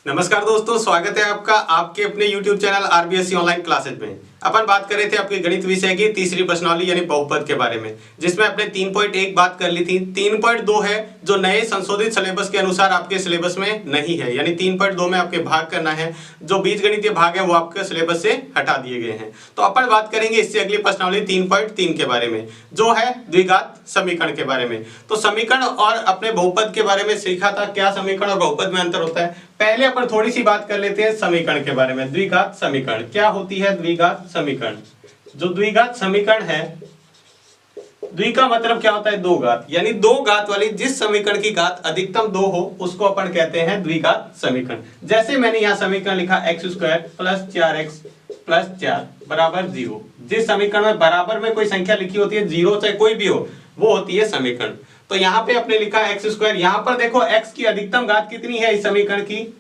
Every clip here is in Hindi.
नमस्कार दोस्तों, स्वागत है आपका आपके अपने YouTube channel RBSC online classes में। अपन बात कर रहे थे आपके गणित विषय की तीसरी प्रश्नावली यानी बहुपद के बारे में, जिसमें अपने 3.1 बात कर ली थी। 3.2 है जो नए संशोधित सिलेबस के अनुसार आपके सिलेबस में नहीं है, यानी 3.2 में आपके भाग करना है। जो बीजगणितीय भाग है वो आपके सिलेबस से हटा दिए गए हैं। तो अपन बात करेंगे इससे अगली प्रश्नावली 3.3 के बारे में, जो है द्विघात समीकरण के बारे में। तो समीकरण और अपने बहुपद के बारे में सीखा था, क्या समीकरण और बहुपद में अंतर होता है। पहले अपन थोड़ी सी बात कर लेते हैं समीकरण के बारे में। द्विघात समीकरण क्या होती है? द्विघात समीकरण, जो द्विघात समीकरण है, द्वि का मतलब क्या होता है? दो घात, यानी दो घात वाली जिस समीकरण की घात अधिकतम 2 हो उसको अपन कहते हैं द्विघात समीकरण। जैसे मैंने यहाँ समीकरण लिखा x² + 4x + 4 बराबर 0। जिस समीकरण में बराबर में कोई संख्या लिखी होती है, 0 चाहे कोई भी हो, वो होती है समीकरण। तो यहाँ पे अपने लिखा x², यहाँ पर देखो x की अधिकतम घात कितनी है इस समीकरण की?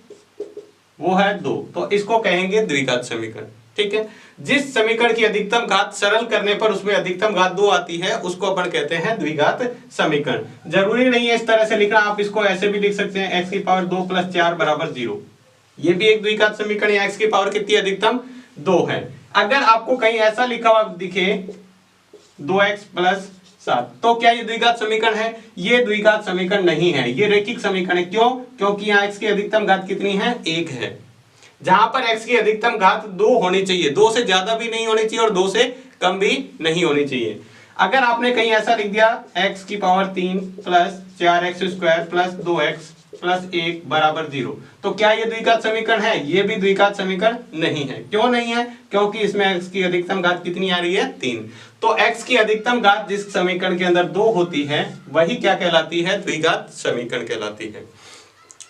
वो है 2, तो इसको कहेंगे द्विघात समीकरण। ठीक है, जिस समीकरण की अधिकतम घात सरल करने पर उसमें अधिकतम घात 2 आती है उसको अपन कहते हैं द्विघात समीकरण। जरूरी नहीं है इस तरह से लिखना, आप इसको ऐसे भी लिख सकते हैं x⁴ 2 + 4 बराबर 0। ये भी एक द्विघात समीकरण है। x की पावर कितनी अधिकतम? 2 है। अगर आपको कहीं ऐसा लिखा हुआ दिखे 2x + 7, तो क्या ये द्विघात समीकरण है? ये द्विघात समीकरण नहीं है, ये रैखिक समीकरण है। क्यों? क्योंकि यहाँ x की अधिकतम घात कितनी है? 1 है। जहां पर x की अधिकतम घात 2 होनी चाहिए, 2 से ज्यादा भी नहीं होनी चाहिए और 2 से कम भी नहीं होनी चाहिए। अगर आपने कहीं ऐसा लिख दिया x⁴ + 4x² + 2x + 1 बराबर 0, तो क्या ये द्विघात समीकरण है? ये भी द्विघात समीकरण नहीं है। क्यों नहीं है? क्योंकि इसमें x की अधिकतम घात कितनी आ रही है? 3। तो x की अधिकतम घात जिस समीकरण के अंदर 2 होती है वही क्या कहलाती है? द्विघात समीकरण कहलाती है।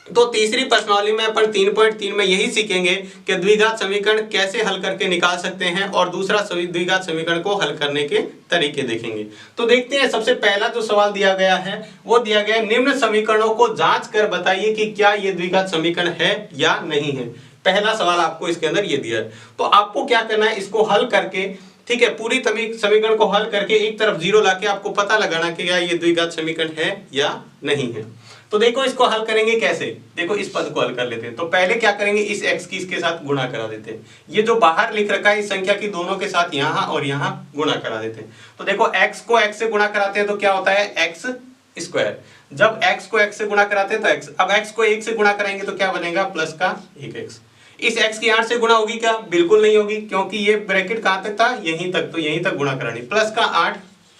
तो तीसरी प्रश्नावली में अपन 3.3 में यही सीखेंगे कि द्विघात समीकरण कैसे हल करके निकाल सकते हैं और दूसरा द्विघात समीकरण को हल करने के तरीके देखेंगे। तो देखते हैं, सबसे पहला जो सवाल दिया गया है वो दिया गया है, निम्न समीकरणों को जांच कर बताइए कि क्या ये द्विघात समीकरण है या नहीं है। पहला सवाल आपको इसके अंदर ये दिया है। तो आपको क्या करना है, इसको हल करके, ठीक है, पूरी समीकरण को हल करके एक तरफ 0 लाके आपको पता लगाना कि क्या ये द्विघात समीकरण है या नहीं है। तो देखो इसको हल करेंगे कैसे। देखो इस पद को हल कर लेते हैं। तो पहले क्या करेंगे, इस x की इसके साथ गुणा करा देते हैं। ये जो बाहर लिख रखा है इस संख्या की दोनों के साथ यहाँ और यहाँ गुणा करा देते हैं। तो देखो x को x से गुणा कराते हैं तो क्या होता है? x²। जब x को x से गुणा कराते हैं तो x, अब x को 1 से गुणा कराएंगे तो क्या बनेगा? प्लस का 1x। इस x की 8 से गुणा होगी क्या? बिल्कुल नहीं होगी, क्योंकि ये ब्रैकेट कहां तक था? यहीं तक, तो यहीं तक गुणा करानी। प्लस का 8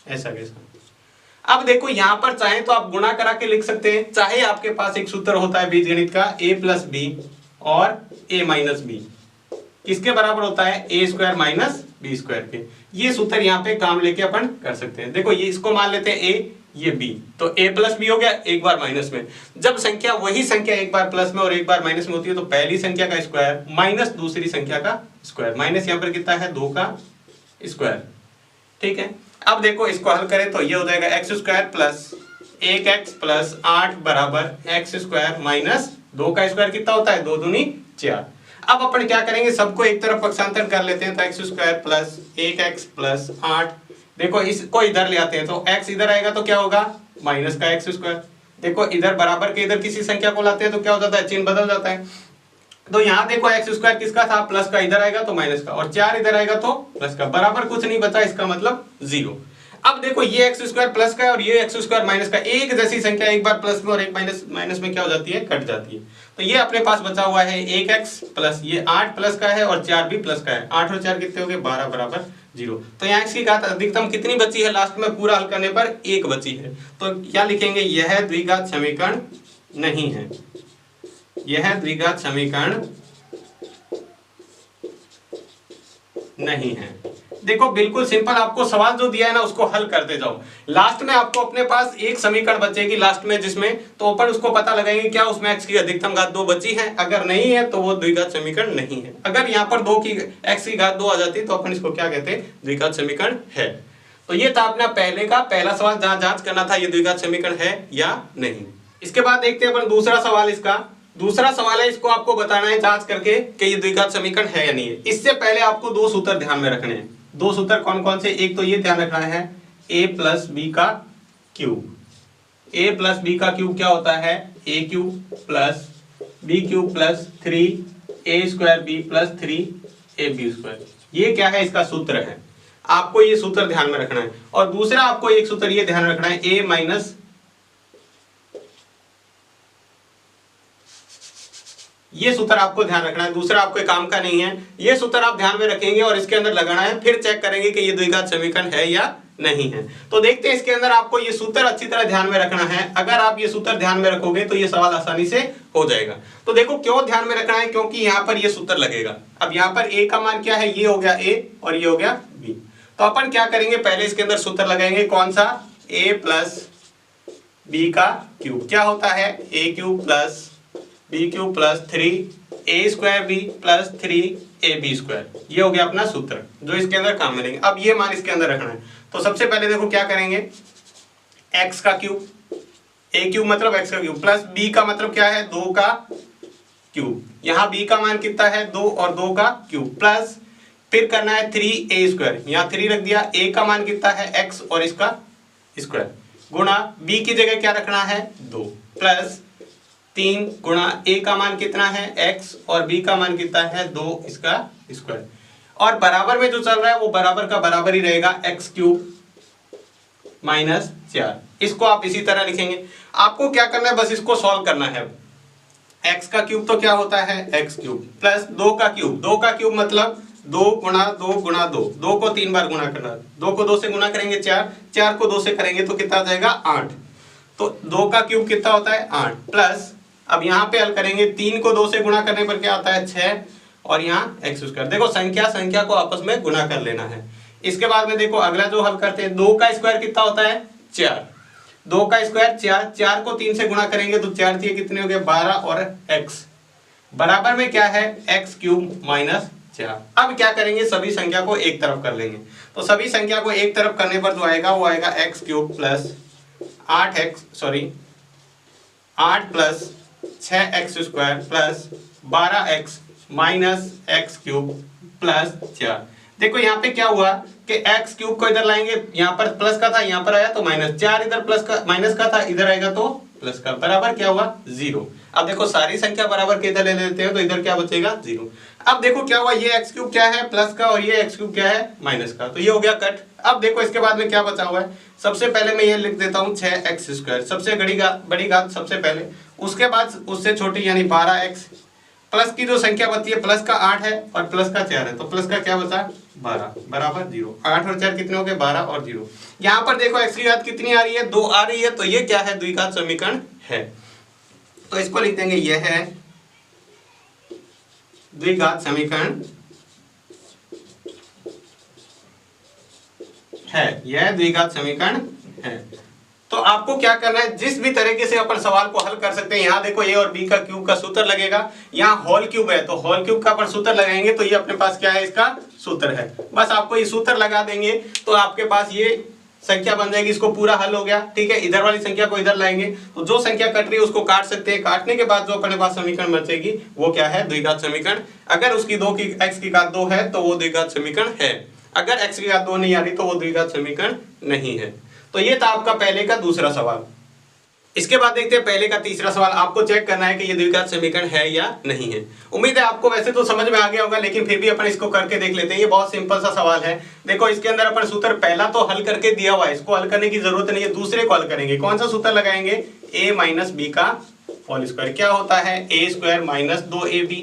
ऐसा कैसा। अब देखो यहां पर चाहे तो आप गुणा करा के लिख सकते हैं, चाहे आपके पास एक सूत्र होता है बीजगणित का a + b और a - b, किसके बराबर होता है? a² - b² के। ये सूत्र यहाँ पे काम लेके अपन कर सकते हैं। देखो ये इसको मान लेते हैं a, ये b, तो a + b हो गया एक बार माइनस में। जब संख्या वही संख्या एक बार प्लस में और एक बार माइनस में होती है तो पहली संख्या का स्क्वायर माइनस दूसरी संख्या का स्क्वायर, माइनस यहाँ पर कितना है? 2 का स्क्वायर। ठीक है, अब देखो इसको हल करें तो ये हो जाएगा x² + 1x + 8 बराबर x² - 2 का स्क्वायर कितना होता है? 2 दूनी 4। अब अपन क्या करेंगे, सबको एक तरफ पक्षांतर कर लेते हैं। तो x² + 1x + 8, देखो इसको इधर ले आते हैं तो x इधर आएगा तो क्या होगा? माइनस का x²। देखो इधर बराबर के इधर किसी संख्या को लाते हैं तो क्या हो जाता है? चिन्ह बदल जाता है। तो यहाँ देखो x² किसका था? प्लस का, इधर आएगा तो माइनस का, और 4 इधर आएगा तो प्लस का, बराबर कुछ नहीं बचा, इसका मतलब 0। अब देखो ये x² प्लस का है और ये x² माइनस का, एक जैसी संख्या एक बार प्लस में और एक माइनस में क्या हो जाती है? कट जाती है। तो ये अपने पास बचा हुआ है 1x प्लस ये 8 प्लस का है और 4 भी प्लस का है। 8 और 4 कितने हो गए? 12 बराबर 0। तो यहाँ x की घात अधिकतम कितनी बची है? लास्ट में पूरा हल करने पर 1 बची है। तो क्या लिखेंगे? यह द्विघात समीकरण नहीं है, यह द्विघात समीकरण नहीं है। देखो बिल्कुल सिंपल, आपको सवाल जो दिया है ना उसको हल करते जाओ। लास्ट में आपको अपने पास एक समीकरण बचेगी लास्ट में, जिसमें तो अपन उसको पता लगाएंगे क्या उसमें x की अधिकतम घात 2 बची है। अगर नहीं है तो वो द्विघात समीकरण नहीं है। अगर यहाँ पर x की घात 2 आ जाती तो अपन इसको क्या कहते हैं? द्विघात समीकरण है। तो ये था अपना पहले का पहला सवाल, जहां जांच करना था ये द्विघात समीकरण है या नहीं। इसके बाद देखते हैं अपन दूसरा सवाल। इसका दूसरा सवाल है, इसको आपको बताना है जांच करके कि ये द्विघात समीकरण है या नहीं है। इससे पहले आपको 2 सूत्र ध्यान में रखने हैं। 2 सूत्र कौन कौन से? एक तो ये ध्यान रखना है a + b का क्यूब। a + b का क्यूब क्या होता है? a³ + B cube plus 3a² b plus 3ab²। ये क्या है, इसका सूत्र है। आपको ये सूत्र ध्यान में रखना है। और दूसरा आपको एक सूत्र ये ध्यान रखना है, a माइनस, ये सूत्र आपको ध्यान रखना है, दूसरा आपके काम का नहीं है। ये सूत्र आप ध्यान में रखेंगे और इसके अंदर लगाना है, फिर चेक करेंगे कि ये द्विघात समीकरण है या नहीं है। तो देखते हैं इसके अंदर आपको ये सूत्र अच्छी तरह ध्यान में रखना है। अगर आप ये सूत्र ध्यान में रखोगे तो ये सवाल आसानी से हो जाएगा। तो देखो क्यों ध्यान में रखना है, क्योंकि यहाँ पर ये सूत्र लगेगा। अब यहाँ पर a का मान क्या है, ये हो गया a और ये हो गया b। तो अपन क्या करेंगे, पहले इसके अंदर सूत्र लगाएंगे, कौन सा, a प्लस b का क्यूब। क्या होता है, a cube plus b cube plus 3a² b plus 3ab²। ये हो गया अपना सूत्र जो इसके अंदर काम में लेंगे। अब ये मान इसके अंदर रखना है। तो सबसे पहले देखो क्या करेंगे, x का क्यूब, a क्यूब मतलब x का क्यूब, प्लस b का मतलब क्या है, 2 का क्यूब। यहाँ b का मान कितना है, 2 और 2 का क्यूब, प्लस फिर करना है 3a², यहाँ 3 रख दिया, a का मान कितना है x और इसका स्क्वायर, गुणा b की जगह क्या रखना है, 2, प्लस 3 गुणा a का मान कितना है, x और b का मान कितना है, 2 इसका स्क्वायर। और बराबर में जो चल रहा है वो बराबर का बराबर ही रहेगा, x क्यूब माइनस 4। इसको आप इसी तरह लिखेंगे। आपको क्या करना है, बस इसको सॉल्व करना है। x का क्यूब तो क्या होता है, x क्यूब प्लस 2 का क्यूब, 2 का क्यूब मतलब 2 गुणा 2 गुणा 2, 2 को 3 बार गुणा करना, 2 को 2 से गुणा करेंगे 4, 4 को 2 से करेंगे तो कितना आ जाएगा, 8। तो 2 का क्यूब कितना होता है, 8, प्लस अब यहाँ पे हल करेंगे, 3 को 2 से गुणा करने पर क्या आता है, 6 और यहाँ x²। देखो संख्या को आपस में गुणा कर लेना है। इसके बाद में देखो अगला जो हल करते हैं, 2 का स्क्वायर कितना होता है, 4, 2 का स्क्वायर 4, 4 को 3 से गुणा करेंगे तो 4 3 कितने हो गए, 12 और x बराबर में क्या है, x क्यूब माइनस 4। अब क्या करेंगे, सभी संख्या को एक तरफ कर लेंगे। तो सभी संख्या को एक तरफ करने पर जो आएगा वो आएगा x cube plus 8 plus 6x² plus 12x minus x cube plus 4। देखो यहाँ पे क्या हुआ कि x क्यूब को इधर लाएंगे, यहाँ पर प्लस का था, यहाँ पर आया तो माइनस, 4 इधर प्लस का माइनस का था, इधर आएगा तो प्लस का, बराबर क्या हुआ, 0। अब देखो सारी संख्या बराबर के इधर ले लेते हैं तो इधर क्या बचेगा, 0। अब देखो क्या हुआ, ये x क्यूब क्या है, प्लस का, और ये x क्यूब क्या है, माइनस का, तो ये हो गया कट। अब देखो इसके बाद में क्या बचा हुआ है, सबसे पहले मैं ये लिख देता हूँ 6x², सबसे बड़ी घात सबसे पहले, उसके बाद उससे छोटी यानी 12x, प्लस की जो संख्या बची है, प्लस का 8 है और प्लस का 4 है, तो प्लस का क्या बचा, 12 बराबर 0। 8 और 4 कितने हो गए, 12 और 0। यहाँ पर देखो x की घात कितनी आ रही है, 2 आ रही है, तो ये क्या है, द्विघात समीकरण है। तो इसको लिख देंगे, यह है द्विघात समीकरण है, यह द्विघात समीकरण है। तो आपको क्या करना है, जिस भी तरीके से अपन सवाल को हल कर सकते हैं। यहाँ देखो a और b का क्यूब का सूत्र लगेगा, यहाँ होल क्यूब है तो होल क्यूब का अपन सूत्र लगाएंगे, तो ये अपने पास क्या है, इसका सूत्र है। बस आपको ये सूत्र लगा देंगे तो आपके पास ये संख्या बन जाएगी, इसको पूरा हल हो गया, ठीक है। इधर वाली संख्या को इधर लाएंगे तो जो संख्या कट रही है उसको काट सकते हैं, काटने के बाद जो अपने पास समीकरण बचेगी वो क्या है, द्विघात समीकरण। अगर उसकी x की घात 2 है तो वो द्विघात समीकरण है, अगर x की घात 2 नहीं आ रही तो वो द्विघात समीकरण नहीं है। तो ये था आपका पहले का दूसरा सवाल। इसके बाद देखते हैं पहले का तीसरा सवाल। आपको चेक करना है कि ये द्विघात समीकरण है या नहीं है। उम्मीद है आपको वैसे तो समझ में आ गया होगा, लेकिन फिर भी अपन इसको करके देख लेते हैं। ये बहुत सिंपल सा सवाल है। देखो इसके अंदर अपन सूत्र पहला तो हल करके दिया हुआ है, इसको हल करने की जरूरत नहीं है, दूसरे को हल करेंगे। कौन सा सूत्र लगाएंगे, a माइनस बी का होल स्क्वायर। क्या होता है, a² माइनस 2ab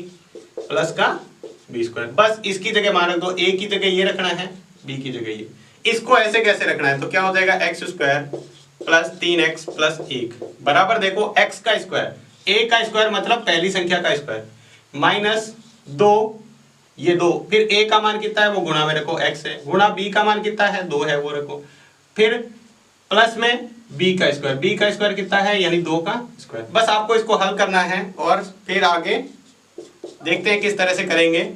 प्लस का b²। बस इसकी जगह मान रख दो, a की जगह ये रखना है, b की जगह ये। इसको ऐसे कैसे रखना है, तो क्या हो जाएगा, x² प्लस 3x प्लस 1 बराबर देखो x का स्क्वायर, a का स्क्वायर मतलब पहली संख्या का स्क्वायर, माइनस 2, ये 2, फिर a का मान कितना है वो गुणा में रखो, x है, गुणा b का मान कितना है 2 है वो रखो, फिर प्लस में b का स्क्वायर कितना है यानी 2 का स्क्वायर। बस आपको इसको हल करना है और फिर आगे देखते हैं किस तरह से करेंगे।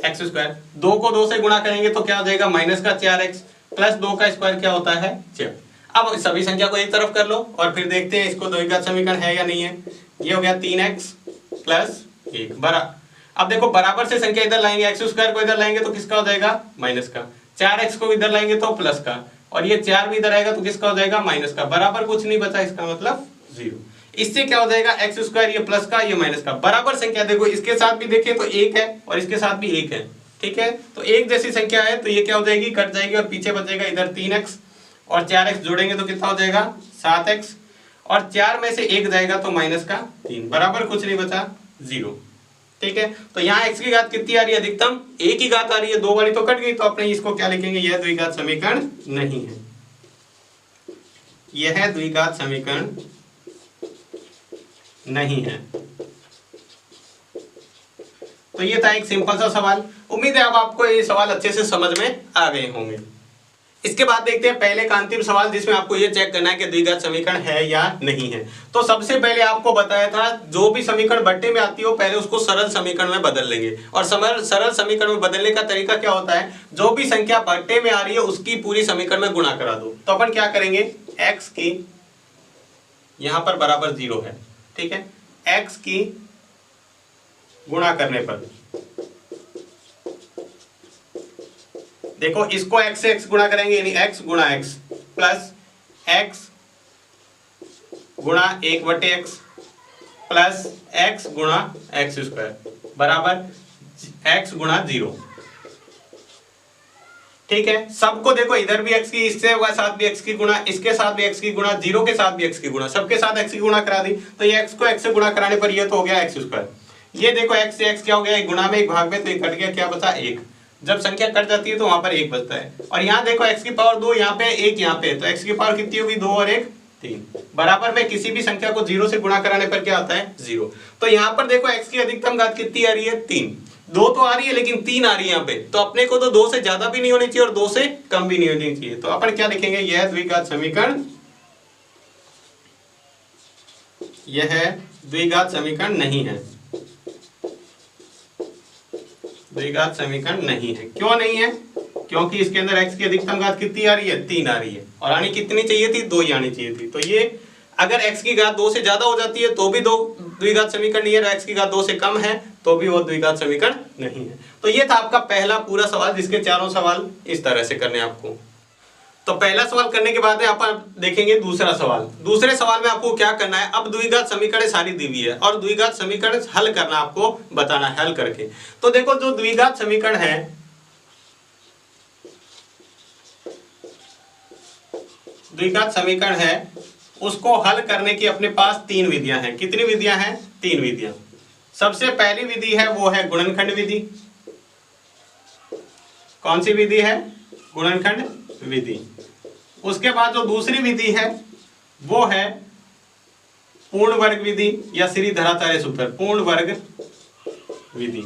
x², 2 को 2 से गुणा करेंगे तो क्या हो जाएगा, माइनस का 4x प्लस 2 का स्क्वायर क्या होता है 4। अब सभी संख्या को एक तरफ कर लो और फिर देखते हैं इसको द्विघात समीकरण है या नहीं है। ये हो गया 3x प्लस 1 बरा, अब देखो बराबर से संख्या इधर लाएंगे, x² को इधर लाएंगे तो किसका हो जाएगा, माइनस का, 4x को इधर लाएंगे तो प्लस का, और ये 4 भी इधर आएगा तो किसका हो जाएगा, माइनस का, बराबर कुछ नहीं बचा, इसका मतलब 0। इससे क्या हो जाएगा एक्स स्क्वायर, ये प्लस का ये माइनस का बराबर संख्या। देखो इसके साथ भी देखें तो एक है और इसके साथ भी एक है, ठीक है। तो एक जैसी संख्या है तो ये क्या हो जाएगी, कट जाएगी और पीछे बचेगा इधर 3x और 4x जोड़ेंगे तो कितना हो जाएगा 7x और 4 में से 1 जाएगा तो माइनस का 3 बराबर कुछ नहीं बचा 0, ठीक है। तो यहाँ x की घात कितनी आ रही है, अधिकतम 1 की घात आ रही है, 2 वाली तो कट गई, तो अपने इसको क्या लिखेंगे, यह द्विघात समीकरण नहीं है, यह द्विघात समीकरण नहीं है। तो ये था एक सिंपल सा सवाल। उम्मीद है अब आपको ये सवाल अच्छे से समझ में आ गए होंगे। इसके बाद देखते हैं पहले का अंतिम सवाल, जिसमें आपको ये चेक करना है कि द्विघात समीकरण है या नहीं है। तो सबसे पहले आपको बताया था जो भी समीकरण बट्टे में आती हो पहले उसको सरल समीकरण में बदल लेंगे। और सरल समीकरण में बदलने का तरीका क्या होता है, जो भी संख्या बट्टे में आ रही है उसकी पूरी समीकरण में गुणा करा दो। तो अपन क्या करेंगे, x की यहां पर बराबर 0 है, ठीक है, x की गुणा करने पर देखो इसको x से x गुणा करेंगे यानी x गुणा x प्लस x गुणा 1/x प्लस x गुणा x स्क्वायर बराबर x गुणा 0, ठीक है। सबको देखो इधर भी x की, इसके साथ भी x की गुणा, इसके साथ भी x की गुणा, 0 के साथ भी x की गुणा, सबके साथ x की गुणा करा दी। तो ये x को x से गुणा कराने पर ये तो हो गया x स्क्वायर। ये देखो x से x क्या हो गया, एक गुणा में एक भाग में, तो एक कट गया, क्या बचा 1। जब संख्या कट जाती है तो वहां पर 1 बचता है। और यहाँ देखो x की पावर 2 यहाँ पे, 1 यहाँ पे, तो x की पावर कितनी होगी 2 और 1 3 बराबर में किसी भी संख्या को 0 से गुणा कराने पर क्या आता है 0। तो यहाँ पर देखो x की अधिकतम घात कितनी आ रही है 3, 2 तो आ रही है लेकिन 3 आ रही है यहाँ पे। तो अपने को तो 2 से ज्यादा भी नहीं होनी चाहिए और 2 से कम भी नहीं होनी चाहिए। तो अपन क्या लिखेंगे, यह द्विघात समीकरण, यह द्विघात समीकरण नहीं है, द्विघात समीकरण नहीं है। क्यों नहीं है, क्योंकि इसके अंदर x की अधिकतम घात कितनी आ रही है 3 आ रही है और आनी कितनी चाहिए थी 2 ही आनी चाहिए थी। तो ये अगर x की घात 2 से ज्यादा हो जाती है तो भी द्विघात समीकरण नहीं है, और x की घात 2 से कम है तो भी वो द्विघात समीकरण नहीं है। तो ये था आपका पहला पूरा सवाल, जिसके चारों सवाल इस तरह से करने आपको। तो पहला सवाल करने के बाद अपन देखेंगे दूसरा सवाल। दूसरे सवाल में आपको क्या करना है, अब द्विघात समीकरण सारी दी हुई है और द्विघात समीकरण हल करना आपको बताना है, हल करके। तो देखो जो द्विघात समीकरण है, द्विघात समीकरण है उसको हल करने की अपने पास 3 विधियां हैं। कितनी विधियां हैं, 3 विधियां। सबसे पहली विधि है वो है गुणनखंड विधि। कौन सी विधि है, गुणनखंड विधि। उसके बाद जो दूसरी विधि है वो है पूर्ण वर्ग विधि या श्रीधराचार्य सूत्र, पूर्ण वर्ग विधि।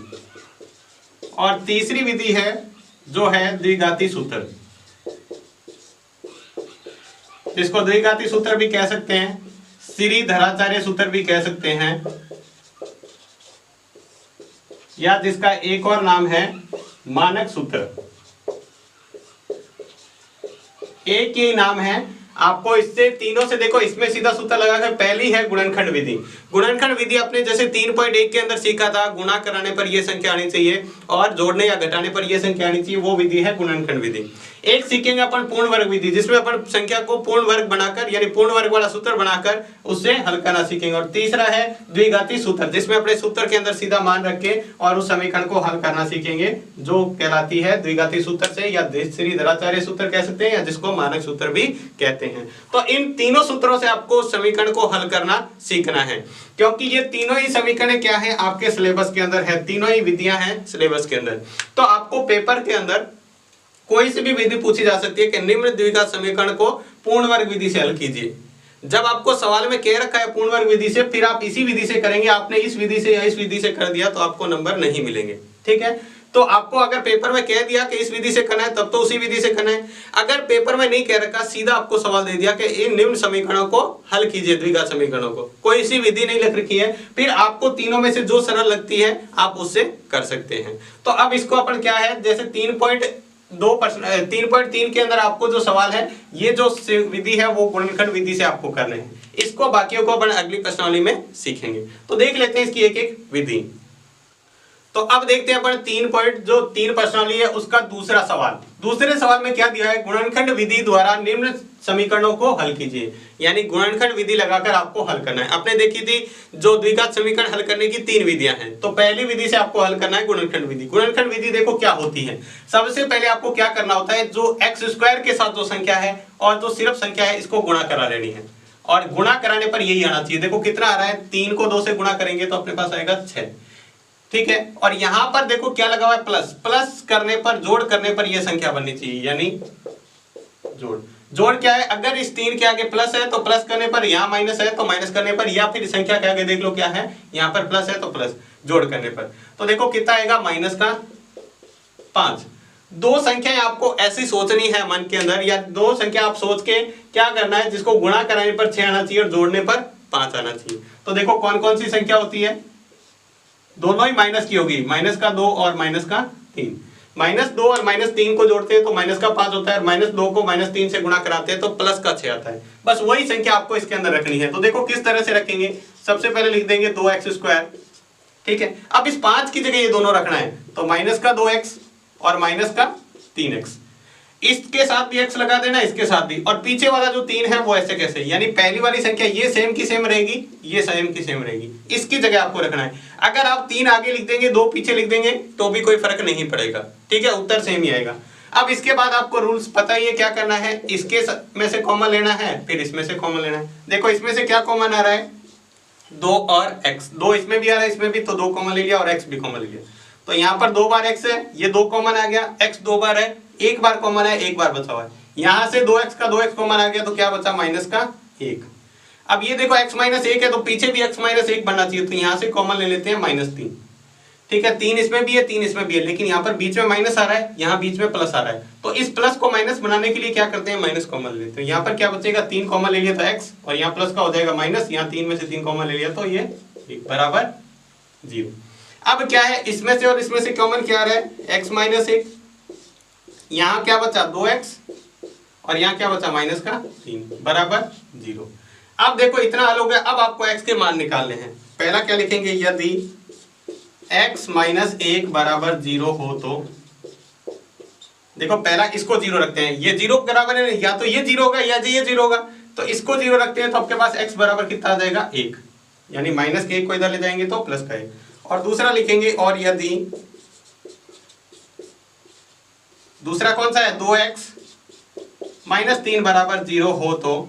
और तीसरी विधि है जो है द्विघाती सूत्र, जिसको द्विघाती सूत्र भी कह सकते हैं, श्रीधराचार्य सूत्र भी कह सकते हैं, या जिसका एक और नाम है मानक सूत्र। एक ही नाम है आपको। इससे तीनों से देखो, इसमें सीधा सूत्र लगाकर पहली है गुणनखंड विधि। गुणनखंड विधि अपने जैसे 3.1 के अंदर सीखा था, गुणा कराने पर यह संख्या आनी चाहिए और जोड़ने या घटाने पर यह संख्या आनी चाहिए, वो विधि है गुणनखंड विधि। एक सीखेंगे अपन पूर्ण वर्ग विधि, जिसमें अपन संख्या को पूर्ण वर्ग बनाकर यानी पूर्ण वर्ग वाला सूत्र बनाकर उससे हल करना सीखेंगे। और तीसरा है द्विघाती सूत्र, जिसमें अपने सूत्र के अंदर सीधा मान रख के और उस समीकरण को हल करना सीखेंगे, जो कहलाती है द्विघाती सूत्र से, या श्रीधराचार्य सूत्र कह सकते हैं या जिसको मानक सूत्र भी कहते हैं। तो इन तीनों सूत्रों से आपको समीकरण को हल करना सीखना है, क्योंकि ये तीनों ही समीकरण क्या है आपके सिलेबस के अंदर है, तीनों ही विधियां हैं सिलेबस के अंदर। तो आपको पेपर के अंदर कोई सी भी विधि पूछी जा सकती है कि निम्न द्विघात समीकरण को पूर्ण वर्ग विधि से हल कीजिए। जब आपको सवाल में कह रखा है पूर्ण वर्ग विधि से, फिर आप इसी विधि से करेंगे, आपने इस विधि से या इस विधि से कर दिया तो आपको नंबर नहीं मिलेंगे, ठीक है। तो आपको अगर पेपर में कह दिया कि इस विधि से करना है तब तो उसी विधि से करना है। अगर पेपर में नहीं कह रखा, सीधा आपको सवाल दे दिया कि इन निम्न समीकरणों को हल कीजिए, द्विघात समीकरणों को, कोई सी विधि नहीं लिख रखी है, फिर आपको तीनों में से जो सरल लगती है आप उससे कर सकते हैं। तो अब इसको अपन क्या है, जैसे 3.3 के अंदर आपको जो सवाल है, ये जो विधि है वो गुणनखंड विधि से आपको करने हैं। इसको बाकियों को अपन अगली प्रश्नावली में सीखेंगे। तो देख लेते हैं इसकी एक एक विधि। तो अब देखते हैं अपन 3 प्रश्नावली है उसका दूसरा सवाल। दूसरे सवाल में क्या दिया है, गुणनखंड विधि द्वारा निम्न समीकरणों को हल कीजिए। यानी गुणनखंड विधि लगाकर आपको हल करना है। आपने देखी थी जो द्विघात समीकरण हल करने की 3 विधियां हैं, तो पहली विधि से आपको हल करना है गुणनखंड विधि। गुणनखंड विधि देखो क्या होती है। सबसे पहले आपको क्या करना होता है, जो एक्स स्क्वायर के साथ जो संख्या है और जो सिर्फ संख्या है इसको गुणा करा लेनी है, और गुणा कराने पर यही आना चाहिए। देखो कितना आ रहा है, 3 को 2 से गुणा करेंगे तो अपने पास आएगा 6, ठीक है। और यहां पर देखो क्या लगा हुआ है, प्लस। प्लस करने पर, जोड़ करने पर यह संख्या बननी चाहिए, यानी जोड़ क्या है, अगर इस 3 के आगे प्लस है तो प्लस करने पर, यहां माइनस है तो माइनस करने पर, या फिर संख्या के आगे देख लो क्या है, यहां पर प्लस है तो प्लस, जोड़ करने पर। तो देखो कितना आएगा, माइनस का 5। दो संख्याएं आपको ऐसी सोचनी है मन के अंदर, या दो संख्या आप सोच के क्या करना है, जिसको गुणा कराने पर 6 आना चाहिए और जोड़ने पर 5 आना चाहिए। तो देखो कौन कौन सी संख्या होती है, दोनों ही माइनस की होगी, माइनस का 2 और माइनस का 3। माइनस 2 और माइनस 3 को जोड़ते हैं तो माइनस का 5 होता है, माइनस 2 को माइनस 3 से गुणा कराते हैं तो प्लस का 6 आता है। बस वही संख्या आपको इसके अंदर रखनी है। तो देखो किस तरह से रखेंगे, सबसे पहले लिख देंगे 2x², ठीक है। अब इस 5 की जगह ये दोनों रखना है, तो माइनस का 2x और माइनस का 3x, इसके साथ भी x लगा देना, इसके साथ भी, और पीछे वाला जो 3 है वो ऐसे कैसे, यानी पहली वाली संख्या ये सेम की सेम रहेगी, ये सेम की सेम रहेगी, इसकी जगह आपको रखना है। अगर आप 3 आगे लिख देंगे 2 पीछे लिख देंगे तो भी कोई फर्क नहीं पड़ेगा, ठीक है, उत्तर सेम ही आएगा। अब इसके बाद आपको रूल्स पता ही है क्या करना है, इसके में से कॉमन लेना है, फिर इसमें से कॉमन लेना है। देखो इसमें से क्या कॉमन आ रहा है, 2 और x, 2 इसमें भी आ रहा है इसमें भी, तो 2 कॉमन ले लिया और x भी कॉमन ले लिया। तो यहाँ पर 2 बार x है, ये 2 कॉमन आ गया, x 2 बार है, 1 बार कॉमन है, 1 बार बचा हुआ है। यहां से 2x का 2x कॉमन आ गया तो क्या बचा, माइनस का 1। अब ये देखो x माइनस 1 है तो पीछे भी x माइनस 1 बनना चाहिए, तो यहां से कॉमन ले लेते हैं -3, ठीक है। 3 इसमें भी है 3 इसमें भी है, लेकिन यहाँ पर बीच में माइनस आ रहा है, यहाँ बीच में प्लस आ रहा है, तो इस प्लस को माइनस बनाने के लिए क्या करते हैं, माइनस कॉमन ले लेते हैं। यहाँ पर क्या बचेगा, 3 कॉमन ले लिया तो x, और यहाँ प्लस का हो जाएगा माइनस, यहाँ 3 में से 3 कॉमन ले लिया तो ये बराबर 0। अब क्या है, इसमें से और इसमें से कॉमन क्या आ रहा है, x माइनस 1, यहाँ क्या बचा 2x, और यहाँ क्या बचा माइनस का 3 बराबर 0। अब देखो इतना हल हो गया। अब आपको x के मान निकालने हैं। पहला क्या लिखेंगे, यदि x माइनस 1 बराबर 0 हो तो, देखो पहला इसको 0 रखते हैं, ये 0 बराबर है, या तो ये 0 होगा या ये 0 होगा, तो इसको 0 रखते हैं तो आपके पास x बराबर कितना आ जाएगा, 1, यानी माइनस के 1 को इधर ले जाएंगे तो प्लस का 1। और दूसरा लिखेंगे, और यदि दूसरा कौन सा है, 2x माइनस 3 बराबर 0 हो तो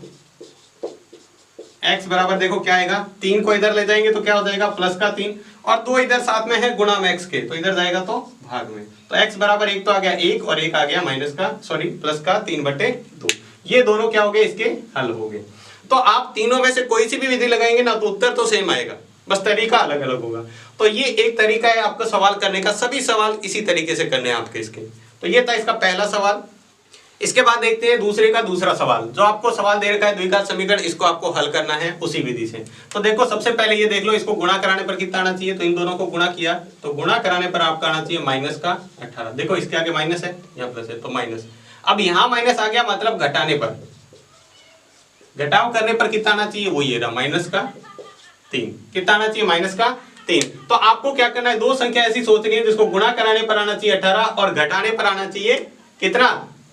x बराबर देखो क्या आएगा, 3 को इधर ले जाएंगे तो क्या हो जाएगा, प्लस का 3, और 2 इधर साथ में है गुणा में x के, तो इधर जाएगा तो भाग में, तो x बराबर 1 तो आ गया 1, और 1 आ गया माइनस का प्लस का 3/2। ये दोनों क्या हो गए, इसके हल हो गए। तो आप तीनों में से कोई सी भी विधि लगाएंगे ना तो उत्तर तो सेम आएगा, बस तरीका अलग अलग होगा। तो ये एक तरीका है आपका सवाल करने का, सभी सवाल इसी तरीके से करने हैं आपके इसके। तो ये था इसका पहला सवाल। इसके बाद देखते हैं दूसरे का दूसरा सवाल। जो आपको सवाल दे रखा है द्विघात समीकरण, इसको आपको हल करना है उसी विधि से। तो देखो सबसे पहले ये देख लो, इसको गुणा कराने पर कितना आना चाहिए, तो इन दोनों को गुणा किया तो गुणा कराने पर आपका आना चाहिए माइनस का 18। देखो इसके आगे माइनस है, यहाँ प्लस है तो माइनस। अब यहाँ माइनस आ गया, मतलब घटाने पर, घटाव करने पर कितना आना चाहिए, वो ये रहा माइनस का 3। कितना आना चाहिए, माइनस का 3। तो आपको क्या करना है, दो संख्या ऐसी सोचनी है जिसको गुणा कराने पर आना चाहिए 18 और घटाने पर आना चाहिए कितना,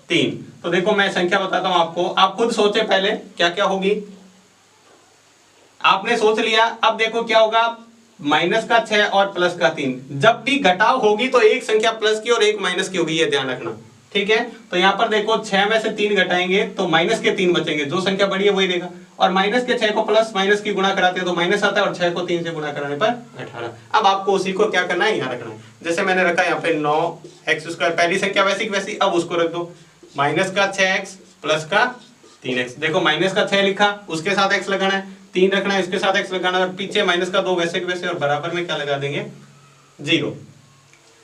3। तो देखो मैं संख्या बताता हूं आपको, आप खुद सोचे पहले क्या क्या होगी। आपने सोच लिया, अब देखो क्या होगा, माइनस का 6 और प्लस का 3। जब भी घटाव होगी तो एक संख्या प्लस की और एक माइनस की होगी, ये ध्यान रखना, ठीक है। तो यहाँ पर देखो 6 में से 3 घटाएंगे तो माइनस के 3 बचेंगे, जो संख्या बड़ी है वही रहेगा, और माइनस के 6 को प्लस माइनस की गुणा कराते हैं तो माइनस आता है, और 6 को 3 से गुणा कराने पर 18। अब आपको उसी को क्या करना है, यहाँ रखना है। जैसे मैंने रखा यहाँ पे 9x², पहली संख्या वैसी की वैसी, अब उसको रख दो, माइनस का 6x प्लस का 3x। देखो माइनस का 6 लिखा, उसके साथ x लगाना है, 3 रखना है, इसके साथ x लगाना है, और पीछे माइनस का 2 वैसे के वैसे, और बराबर में क्या लगा देंगे, 0,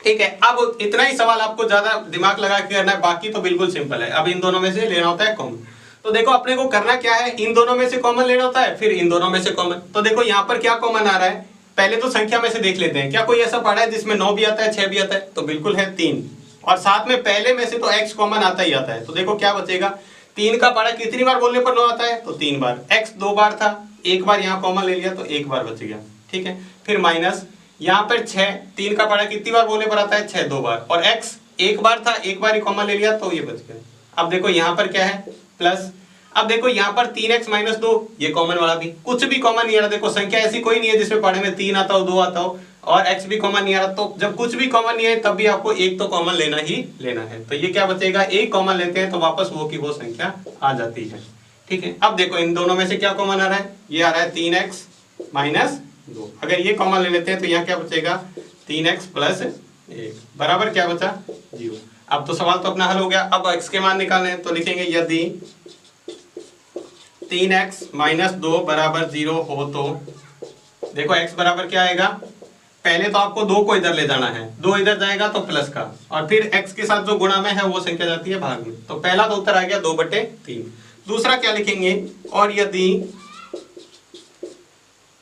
ठीक है। अब इतना ही सवाल आपको ज्यादा दिमाग लगा के करना है, बाकी तो बिल्कुल सिंपल है। अब इन दोनों में से लेना होता है कॉमन। तो देखो अपने को करना क्या है, इन दोनों में से कॉमन लेना होता है, फिर इन दोनों में से कॉमन। तो देखो यहाँ पर क्या कॉमन आ रहा है, पहले तो संख्या में से देख लेते हैं, क्या कोई ऐसा पढ़ा है जिसमें 9 भी आता है 6 भी आता है, तो बिल्कुल है 3, और साथ में पहले में से तो x कॉमन आता ही आता है। तो देखो क्या बचेगा, 3 का पढ़ा कितनी बार बोलने पर 9 आता है, तो 3 बार, x 2 बार था, 1 बार यहाँ कॉमन ले लिया तो 1 बार बच गया, ठीक है। फिर माइनस, यहाँ पर 6, 3 का पारा कितनी बार बोलने पर आता है? 6 2 बार, और x एक बार था, एक बार ही कॉमन ले लिया तो ये बच गया। अब देखो यहाँ पर क्या है? प्लस। अब देखो यहाँ पर 3x - 2, ये कॉमन वाला भी, कुछ भी कॉमन नहीं आ रहा। देखो संख्या ऐसी कोई नहीं है जिसमें पारे में 3 आता हो, 2 आता हो, और x भी कॉमन नहीं आ रहा। तो जब कुछ भी कॉमन नहीं है तब भी आपको एक तो कॉमन लेना ही लेना है। तो ये क्या बचेगा? एक कॉमन लेते हैं तो वापस वो की वो संख्या आ जाती है। ठीक है, अब देखो इन दोनों में से क्या कॉमन आ रहा है? ये आ रहा है 3x - 2। अगर ये कॉमन ले लेते हैं तो यहाँ क्या बचेगा? 3x + 1 बराबर क्या बचा? 0। अब तो सवाल तो अपना हल हो गया। अब x के मान निकालने हैं तो लिखेंगे यदि 3x - 2 = 0 हो तो देखो x बराबर क्या आएगा? पहले तो आपको 2 को इधर ले जाना है, 2 इधर जाएगा तो प्लस का, और फिर x के साथ जो गुणा में है वो संख्या जाती है भाग में। तो पहला तो उत्तर आ गया 2/3। दूसरा क्या लिखेंगे? और यदि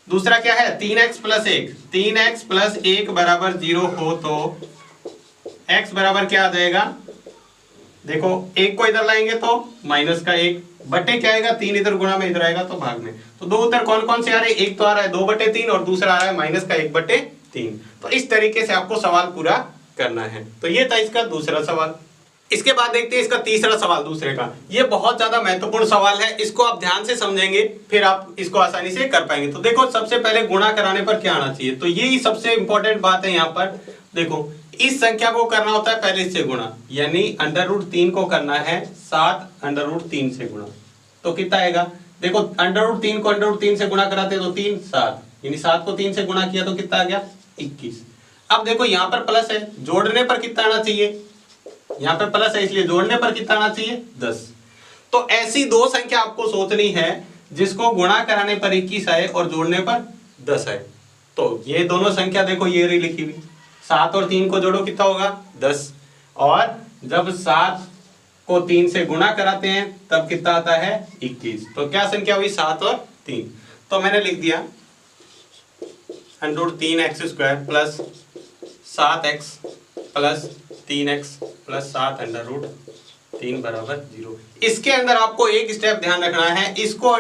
दूसरा क्या है? 3x + 1, 3x + 1 = 0 हो तो x बराबर क्या आ जाएगा? देखो 1 को इधर लाएंगे तो -1 बटे क्या आएगा? 3 इधर गुणा में इधर आएगा तो भाग में। तो दो उत्तर कौन कौन से आ रहे हैं? एक तो आ रहा है 2/3 और दूसरा आ रहा है -1/3। तो इस तरीके से आपको सवाल पूरा करना है। तो ये था इसका दूसरा सवाल। इसके बाद देखते हैं इसका तीसरा सवाल दूसरे का। ये बहुत ज्यादा महत्वपूर्ण सवाल है, इसको आप ध्यान से समझेंगे फिर आप इसको आसानी से कर पाएंगे। तो देखो सबसे पहले गुणा कराने पर क्या आना चाहिए, तो यही सबसे इंपॉर्टेंट बात है। यहाँ पर देखो इस संख्या को करना होता है पहले इससे गुणा, यानी √3 को करना है 7 √3 से गुणा, तो कितना आएगा? देखो √3 को √3 से गुणा कराते तो 3 7, यानी 7 को 3 से गुणा किया तो कितना आ गया? 21। अब देखो यहाँ पर प्लस है, जोड़ने पर कितना आना चाहिए? यहाँ पे प्लस है इसलिए जोड़ने पर कितना आना चाहिए? 10। तो ऐसी दो संख्या आपको सोचनी है जिसको गुणा कराने पर 21 आए और जोड़ने पर 10 आए। तो ये दोनों संख्या देखो ये रही लिखी हुई, 7 और 3 को जोड़ो कितना होगा? 10। और जब 7 को 3 से गुणा कराते हैं तब कितना आता है? 21। तो क्या संख्या हुई? 7 और 3। तो मैंने लिख दिया √3x² + 7x + 3x + 7 √3 = 0। इसके अंदर आपको एक स्टेप ध्यान रखना है, इसको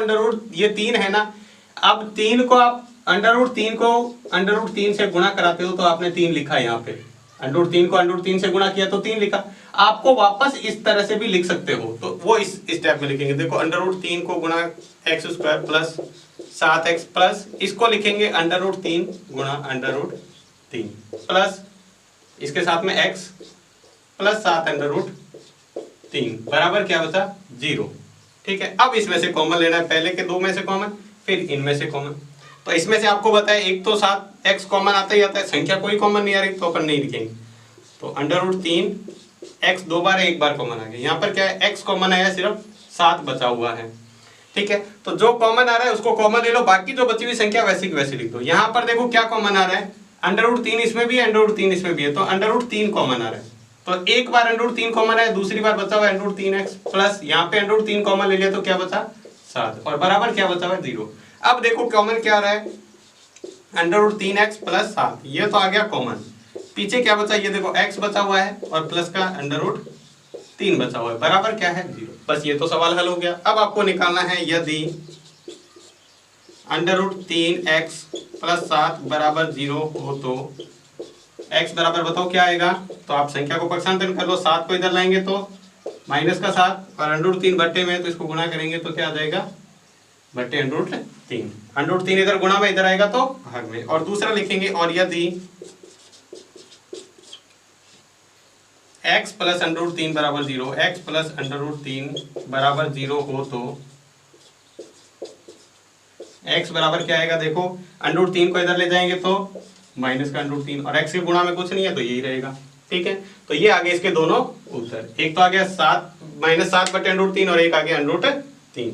ये 3 है ना, अब 3 को आप √3 को √3 से गुणा कराते हो तो आपने 3 लिखा है। यहाँ पे √3 को √3 से गुणा किया तो 3 लिखा। आपको वापस इस तरह से भी लिख सकते हो, तो वो इस स्टेप में लिखेंगे। देखो √3 को गुणा x² + 7x प्लस इसको लिखेंगे √3 गुणा √3 प्लस इसके साथ में x + 7 √3 बराबर क्या बचा? 0। ठीक है, अब इसमें से कॉमन लेना है, पहले के दो में से कॉमन, फिर इनमें से कॉमन। तो इसमें से आपको बताया एक तो 7x कॉमन आता ही आता है, संख्या कोई कॉमन नहीं आ रही तो अपन नहीं लिखेंगे। तो √3 x 2 बार है, एक बार कॉमन आ गया। यहाँ पर क्या है? x कॉमन आया, सिर्फ 7 बचा हुआ है। ठीक है, तो जो कॉमन आ रहा है उसको कॉमन ले लो, बाकी जो बची हुई संख्या वैसी की वैसी लिख दो। यहाँ पर देखो क्या कॉमन आ रहा है? √3 इसमें भी है, √3 इसमें भी है, तो √3 कॉमन आ रहा है। तो एक बार √3 कॉमन है, दूसरी बार बचा हुआ है √3x प्लस यहाँ पे √3 कॉमन ले लिया तो क्या बचा? 7 और बराबर क्या बचा हुआ है? 0। अब देखो कॉमन क्या आ रहा है? √3x + 7, ये तो आ गया कॉमन। पीछे क्या बचा? ये देखो x बचा हुआ है और प्लस का √3 बचा हुआ है, बराबर क्या है? 0। बस ये तो सवाल हल हो गया। अब आपको निकालना है यदि √3x + 7 = 0 हो तो x बराबर बताओ क्या आएगा? तो आप संख्या को पक्षांतरण कर लो, 7 को इधर लाएंगे तो -7 और √3 बट्टे में तो इसको गुणा करेंगे तो क्या आ जाएगा? बट्टे √3। √3 इधर गुणा में इधर आएगा तो भाग में। और दूसरा लिखेंगे और यदि x + √3 = 0, x + √3 = 0 हो तो x बराबर क्या आएगा? देखो √3 को इधर ले जाएंगे तो -√3 और x के गुणा में कुछ नहीं है तो यही रहेगा। ठीक है, तो ये आगे इसके दोनों उत्तर, एक तो आ गया -7 बटे √3 और एक आ गया √3।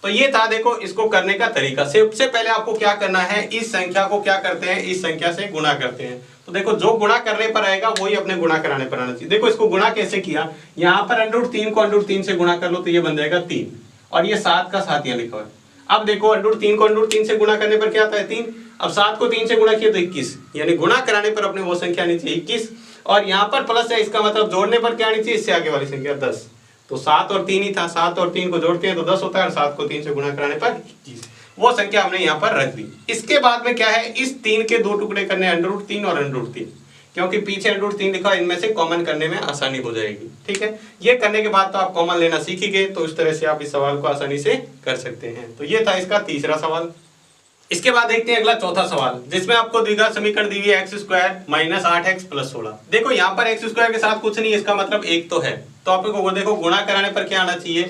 तो ये था देखो इसको करने का तरीका। सबसे पहले आपको क्या करना है? इस संख्या को क्या करते हैं? इस संख्या से गुणा करते हैं। तो देखो जो गुणा करने पर आएगा वही अपने गुणा कराने पर आना चाहिए। देखो इसको गुणा कैसे किया? यहाँ पर √3 को √3 से गुणा कर लो तो ये बन जाएगा 3 और ये 7 का 7 यहाँ लिखा हुआ है। अब देखो √3 को √3 से गुणा करने पर क्या आता है? 3। अब 7 को 3 से गुणा किया तो 21, यानी गुणा कराने पर अपने वो संख्या आनी चाहिए 21। और यहाँ पर प्लस है, इसका मतलब जोड़ने पर क्या आनी चाहिए? इससे आगे वाली संख्या 10। तो 7 और 3 ही था, 7 और 3 को जोड़ते हैं तो 10 होता है और 7 को 3 से गुणा कराने पर 21। वो संख्या हमने यहाँ पर रख दी। इसके बाद में क्या है, इस 3 के 2 टुकड़े करने √3 और √3, क्योंकि पीछे √3 लिखा है, इनमें से कॉमन करने में आसानी हो जाएगी। ठीक है, ये करने के बाद तो आप कॉमन लेना सीख ही गए, तो इस तरह से आप इस सवाल को आसानी से कर सकते हैं। तो ये था इसका तीसरा सवाल। इसके बाद देखते हैं अगला चौथा सवाल, जिसमें आपको द्विघात समीकरण दी हुई है x² - 8x + 16। देखो यहाँ पर x² के साथ कुछ नहीं, इसका मतलब 1 तो है, तो आपको वो देखो गुणा कराने पर क्या आना चाहिए,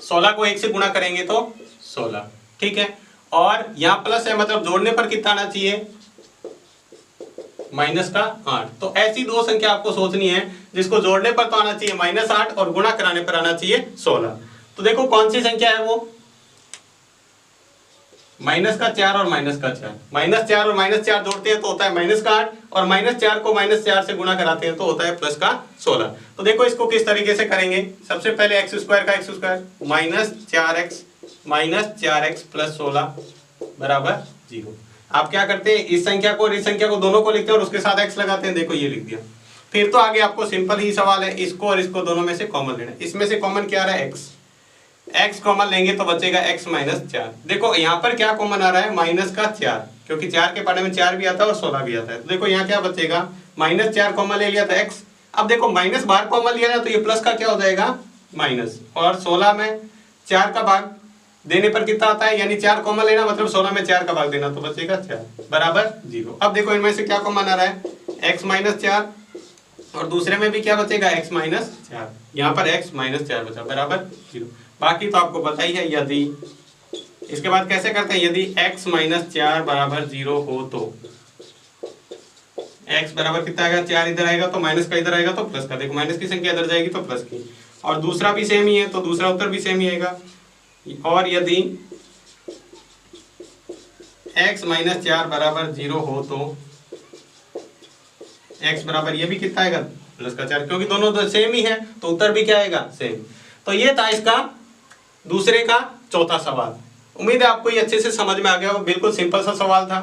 16 को 1 से गुणा करेंगे तो 16। ठीक है, और यहाँ प्लस है, मतलब जोड़ने पर कितना आना चाहिए, -8। तो ऐसी दो संख्या आपको सोचनी है जिसको जोड़ने पर तो आना चाहिए -8 और गुणा कराने पर आना चाहिए 16। तो देखो कौन सी संख्या है वो, -4 और -4। -4 और -4 जोड़ते हैं तो होता है -8, और -4 को -4 से गुणा कराते हैं तो होता है +16। तो देखो इसको किस तरीके से करेंगे, सबसे पहले x² का x² -4x + 16 = 0। आप क्या करते हैं, इस संख्या को और इस संख्या को दोनों को लिखते हैं और उसके साथ x लगाते हैं। देखो ये लिख दिया। फिर तो आगे आपको सिंपल ही सवाल है, इसको और इसको दोनों में से कॉमन लेना है। इसमें से कॉमन क्या आ रहा है, x कॉमन लेंगे तो बचेगा x - 4। देखो यहाँ पर क्या कॉमन आ रहा है, -4, क्योंकि 4 के पढ़ने में 4 भी आता है और 16 भी आता है। तो देखो यहाँ क्या बचेगा, -4 कॉमन ले लिया था x। अब देखो माइनस बाहर कॉमन लिया ना, तो ये प्लस का क्या हो जाएगा, माइनस, और 16 में 4 का भाग देने पर कितना आता है, यानी 4 कॉमन लेना मतलब 16 में 4 का भाग देना, तो बचेगा 4 = 0। अब देखो इनमें से क्या कॉमन आ रहा है, x - 4, और दूसरे में भी क्या बचेगा, x - 4। यहाँ पर x - 4 बचा = 0। बाकी तो आपको पता ही है। यदि इसके बाद कैसे करते हैं, यदि x - 4 = 0 हो तो x बराबर कितना आएगा, 4 इधर आएगा तो माइनस का इधर आएगा तो प्लस का। देखो माइनस की संख्या इधर जाएगी तो प्लस की, और दूसरा भी सेम ही है तो दूसरा उत्तर भी सेम ही आएगा। और यदि x - 4 = 0 हो तो x बराबर ये भी कितना आएगा, +4, क्योंकि दोनों तो सेम ही है तो उत्तर भी क्या आएगा, सेम। तो ये था इसका दूसरे का चौथा सवाल। उम्मीद है आपको ये अच्छे से समझ में आ गया हो, बिल्कुल सिंपल सा सवाल था।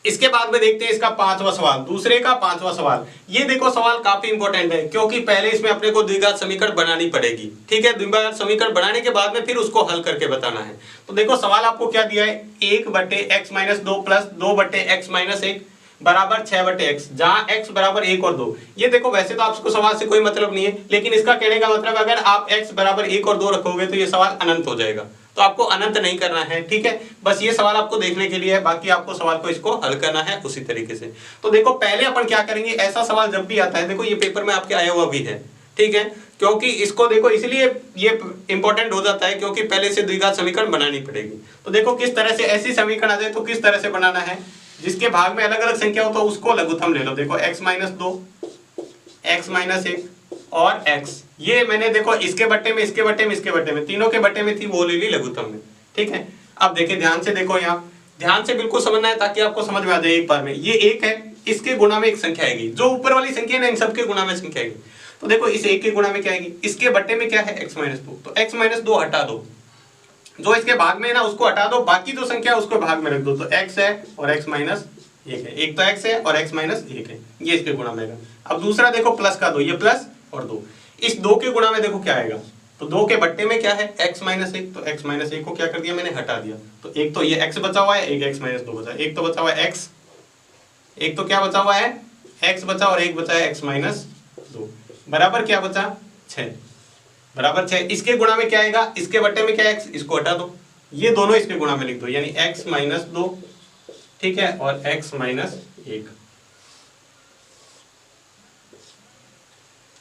इसके बाद में देखते हैं इसका पांचवा सवाल, दूसरे का पांचवा सवाल। ये देखो सवाल काफी इंपॉर्टेंट है, क्योंकि पहले इसमें अपने को द्विघात समीकरण बनानी पड़ेगी। ठीक है, द्विघात समीकरण बनाने के बाद में फिर उसको हल करके बताना है। तो देखो सवाल आपको क्या दिया है, 1/x - 2 + 2/x - 1 = 6/x, जहां x बराबर 1 और 2। ये देखो वैसे तो आपको सवाल से कोई मतलब नहीं है, लेकिन इसका कहने का मतलब अगर आप x बराबर 1 और 2 रखोगे तो ये सवाल अनंत हो जाएगा। तो आपको अनंत नहीं करना है। ठीक है, बस ये सवाल आपको देखने के लिए है, बाकी आपको सवाल को इसको हल करना है उसी तरीके से। तो देखो पहले अपन क्या करेंगे, ऐसा सवाल जब भी आता है, देखो ये पेपर में आपके आया हुआ भी है। ठीक है, क्योंकि इसको देखो इसलिए ये इंपॉर्टेंट हो जाता है क्योंकि पहले से द्विघात समीकरण बनानी पड़ेगी। तो देखो किस तरह से ऐसी समीकरण आ जाए तो किस तरह से बनाना है, जिसके भाग में अलग अलग संख्या हो तो उसको लघुत्तम ले लो। देखो x - 2, x - 1 और x, ये मैंने देखो इसके बट्टे में, इसके बट्टे में, इसके बट्टे में, तीनों के बट्टे में थी, वो ले ली लघुत्तम में। ठीक है, अब देखिए ध्यान से, देखो यहाँ ध्यान से बिल्कुल समझना है ताकि आपको समझ में आ जाए एक बार में। ये 1 है, इसके गुणा में एक संख्या आएगी, जो ऊपर वाली संख्या है ना, इन सबके गुणा में संख्या आएगी। तो देखो इस 1 के गुणा में क्या आएगी, इसके बट्टे में क्या है, x - 2, तो x - 2 हटा दो, जो इसके भाग में है ना उसको हटा दो, बाकी जो संख्या है उसको भाग में रख दो। तो x है और x - 1 है, एक तो x है और x - 1 है, ये इसके गुणा में आएगा। अब दूसरा देखो प्लस का 2, ये प्लस और 2, इस 2 के गुणा में देखो क्या आएगा, तो 2 के बट्टे में क्या है, x - 1, तो x - 1 को क्या कर दिया मैंने, हटा दिया। तो एक तो ये x बचा हुआ है, एक x - 2 बचा, एक तो बचा हुआ है x, एक तो क्या बचा हुआ है, x बचा, और एक बचा है x - 2, बराबर क्या बचा, 6, बराबर 6। इसके गुणा में क्या आएगा, इसके बट्टे में क्या है, x, इसको हटा दो, ये दोनों इसके गुणा में लिख दो, यानी x - 2, ठीक है, और x - 1,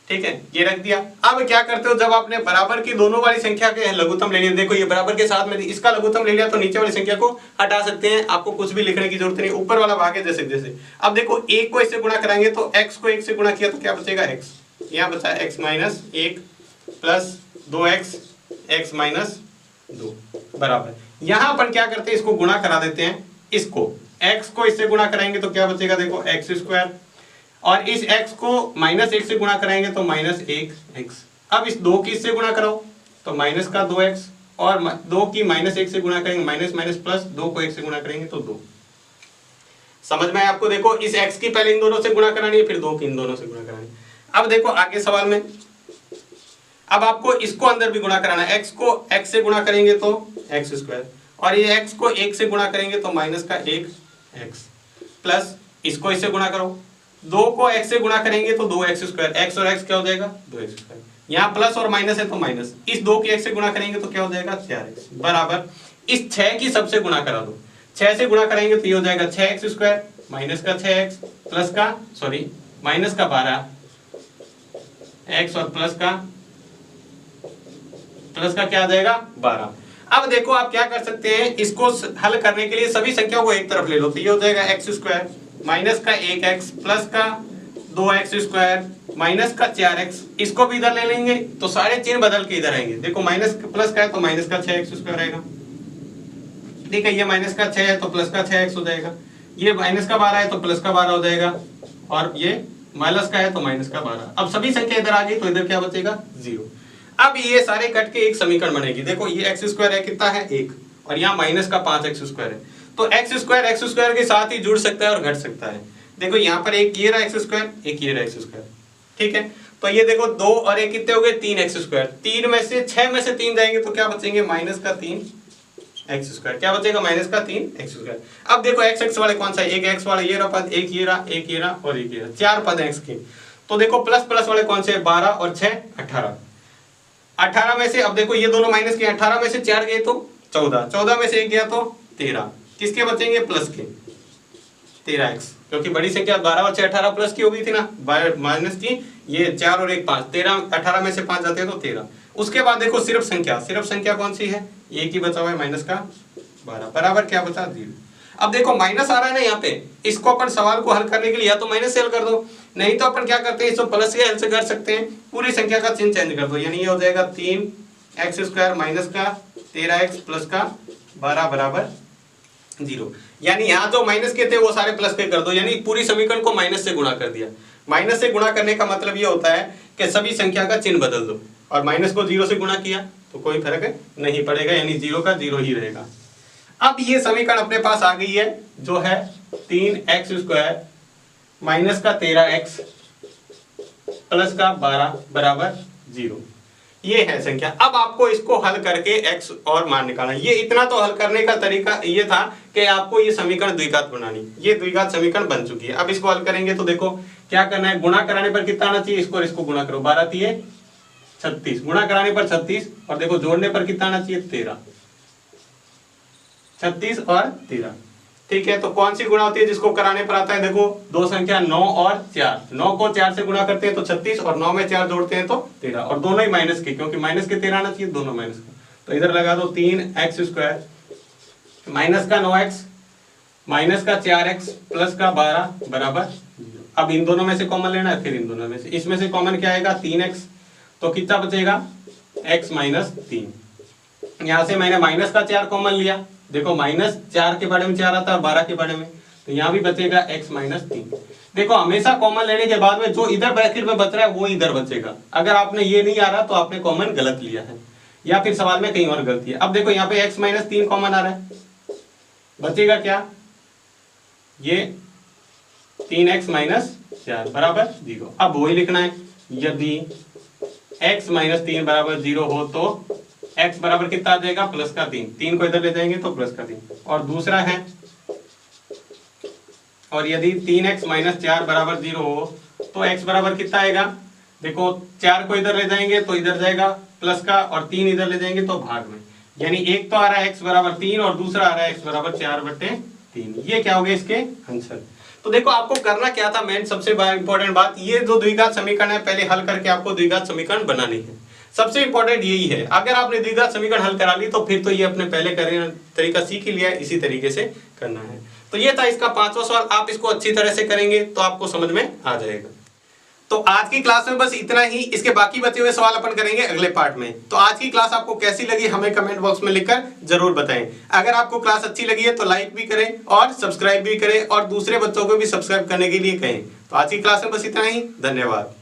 ठीक है, ये रख दिया। अब क्या करते हो, जब आपने बराबर की दोनों वाली संख्या के लघुत्तम ले लिया, देखो ये बराबर के साथ में इसका लघुत्तम ले लिया, तो नीचे वाली संख्या को हटा सकते हैं, आपको कुछ भी लिखने की जरूरत नहीं, ऊपर वाला भाग है जैसे जैसे। अब देखो 1 को इससे गुणा कराएंगे तो x को 1 से गुणा किया तो क्या बचेगा, x, यहाँ बचा x - 1 प्लस 2x, x - 2 बराबर। यहाँ अपन क्या करते हैं, इसको गुणा करा देते हैं, इसको x को इससे गुणा कराएंगे तो क्या बचेगा, देखो x², और इस x को -1 से गुणा कराएंगे तो -1x। अब इस 2 की इससे गुणा कराओ तो माइनस का 2x, और 2 की -1 से गुणा करेंगे माइनस माइनस प्लस, 2 को 1 से गुणा करेंगे तो 2। समझ में आया आपको। देखो इस x की पहले इन दोनों से गुणा करानी है, फिर 2 की इन दोनों से गुणा करानी है। अब देखो आगे सवाल में, अब आपको इसको अंदर भी गुणा कराना है, x को x से गुणा करेंगे तो x², और ये x को 1 से गुणा करेंगे तो माइनस का 1x प्लस इसको इससे गुणा करो, 2 को x से गुणा करेंगे तो 2x स्क्वायर, x और x क्या हो जाएगा 2x स्क्वायर, यहाँ प्लस और माइनस है तो माइनस, इस 2 की x से गुणा करेंगे तो क्या हो जाएगा 4x बराबर इस 6 की सबसे गुणा करा दो, 6 से गुणा करेंगे तो ये हो जाएगा 6x स्क्वायर माइनस का 6x प्लस का माइनस का 12x और प्लस का क्या आ जाएगा 12। अब देखो आप क्या कर सकते हैं, इसको हल करने के लिए सभी संख्याओं को एक तरफ ले लो तो ये हो जाएगा x स्क्वायर माइनस का 1x प्लस का 2x स्क्वायर माइनस का 4x, इसको भी इधर ले लेंगे तो सारे चिन्ह बदल के इधर आएंगे। देखो माइनस प्लस का है तो माइनस का 6x स्क्वायर आएगा, ठीक है, ये माइनस का 6 है तो प्लस का 6x हो जाएगा, ये माइनस का 12 है तो प्लस का 12 हो जाएगा, और ये माइनस का है तो माइनस का 12। अब सभी संख्या इधर आ गई तो इधर क्या बचेगा 0। अब ये सारे कट के एक समीकरण बनेगी। देखो ये x स्क्वायर है कितना है 1 और यहाँ माइनस का 5x स्क्वायर है, तो x स्क्वायर के साथ ही जुड़ सकता है और घट सकता है। देखो यहाँ पर एक ये रहा x स्क्वायर, एक ये रहा x स्क्वायर, ठीक है, तो ये देखो 2 और 1 कितने हो गए 3x स्क्वायर, 3 में से 6 में से 3 जाएंगे तो क्या बचेंगे माइनस का 3x स्क्वायर, क्या बचेगा माइनस का 3x स्क्वायर। अब देखो x वाले कौन सा है, एक x वाला ये रहा पद, एक ये रहा, एक ये रहा और एक ये रहा, 4 पद हैं x के। तो देखो प्लस प्लस वाले कौन से 12 और 6 18, 18 में से अब देखो ये दोनों माइनस के, 18 में से 4 गए तो 14, 14 में से 1 गया तो 13, किसके बचेंगे प्लस के 13x, क्योंकि बड़ी संख्या 12 और 6 18 प्लस की हो गई थी ना, माइनस की ये 4 और 1 5, 13 18 में से 5 जाते हैं तो 13। उसके बाद देखो सिर्फ संख्या कौन सी है, एक ही बचा हुआ है माइनस का 12 बराबर क्या बचा 0। अब देखो माइनस आ रहा है ना यहाँ पे, इसको अपन सवाल को हल करने के लिए या तो माइनस से हल कर दो, नहीं तो अपन क्या करते हैं इसको प्लस के हल से कर सकते हैं, पूरी संख्या का चिन्ह चेंज कर दो, यानी ये हो जाएगा 3x स्क्वायर माइनस का 13x प्लस का 12 बराबर 0। यानी यहाँ जो माइनस के थे वो सारे प्लस के कर दो, यानी पूरी समीकरण को माइनस से गुणा कर दिया। माइनस से गुणा करने का मतलब ये होता है कि सभी संख्या का चिन्ह बदल दो, और माइनस को 0 से गुणा किया तो कोई फर्क नहीं पड़ेगा, यानी 0 का 0 ही रहेगा। अब ये समीकरण अपने पास आ गई है जो है 3x स्क्वायर माइनस का 13x प्लस का 12 बराबर 0, ये है संख्या। अब आपको इसको हल करके x और मान निकालना। ये इतना तो हल करने का तरीका ये था कि आपको ये समीकरण द्विघात बनानी, ये द्विघात समीकरण बन चुकी है। अब इसको हल करेंगे तो देखो क्या करना है, गुणा कराने पर कितना आना चाहिए, इसको गुणा करो, 12 3 36, गुणा कराने पर 36, और देखो जोड़ने पर कितना आना चाहिए 13, 36 और 13, ठीक है। तो कौन सी गुणा होती है जिसको कराने पर आता है, देखो दो संख्या 9 और 4, 9 को 4 से गुणा करते हैं तो 36, और 9 में 4 जोड़ते हैं तो 13, और दोनों ही माइनस के, क्योंकि माइनस के 13 आना चाहिए, दोनों माइनस के, तो इधर लगा दो 3x स्क्वायर माइनस का 9x माइनस का 4x प्लस का 12 बराबर 0। अब इन दोनों में से कॉमन लेना है, फिर इन दोनों में से, इसमें से कॉमन क्या आएगा 3x, तो कितना बचेगा x माइनस 3। यहाँ से मैंने माइनस का 4 कॉमन लिया, देखो माइनस 4 के बारे में 4 आता है और 12 के बारे में, तो यहाँ भी बचेगा x माइनस 3। देखो हमेशा कॉमन लेने के बाद में जो इधर ब्रैकेट में बच रहा है वो इधर बचेगा। अगर आपने ये नहीं आ रहा तो आपने कॉमन गलत लिया है, या फिर सवाल में कहीं और गलती है। अब देखो यहाँ पे x माइनस 3 कॉमन आ रहा है, बचेगा क्या, ये 3x माइनस 4 बराबर 0। अब वही लिखना है, यदि x माइनस 3 बराबर 0 हो तो x बराबर कितना आ जाएगा प्लस का 3, 3 को इधर ले जाएंगे तो प्लस का 3। और दूसरा है, और यदि 3x माइनस 4 बराबर 0 हो तो x बराबर कितना आएगा, देखो 4 को इधर ले जाएंगे तो इधर जाएगा प्लस का, और 3 इधर ले जाएंगे तो भाग में, यानी एक तो आ रहा है x बराबर 3 और दूसरा आ रहा है x बराबर 4/3। ये क्या हो गया इसके आंसर। तो देखो आपको करना क्या था, मेन सबसे इंपॉर्टेंट बात, ये जो द्विघात समीकरण है पहले हल करके आपको द्विघात समीकरण बनानी है, सबसे इंपॉर्टेंट यही है। अगर आपने द्विघात समीकरण हल करा ली तो फिर तो ये अपने पहले करने तरीका सीख ही लिया, इसी तरीके से करना है। तो ये था इसका 5वां सवाल, आप इसको अच्छी तरह से करेंगे तो आपको समझ में आ जाएगा। तो आज की क्लास में बस इतना ही, इसके बाकी बचे हुए सवाल अपन करेंगे अगले पार्ट में। तो आज की क्लास आपको कैसी लगी हमें कमेंट बॉक्स में लिखकर जरूर बताएं। अगर आपको क्लास अच्छी लगी है तो लाइक भी करें और सब्सक्राइब भी करें, और दूसरे बच्चों को भी सब्सक्राइब करने के लिए कहें। तो आज की क्लास में बस इतना ही, धन्यवाद।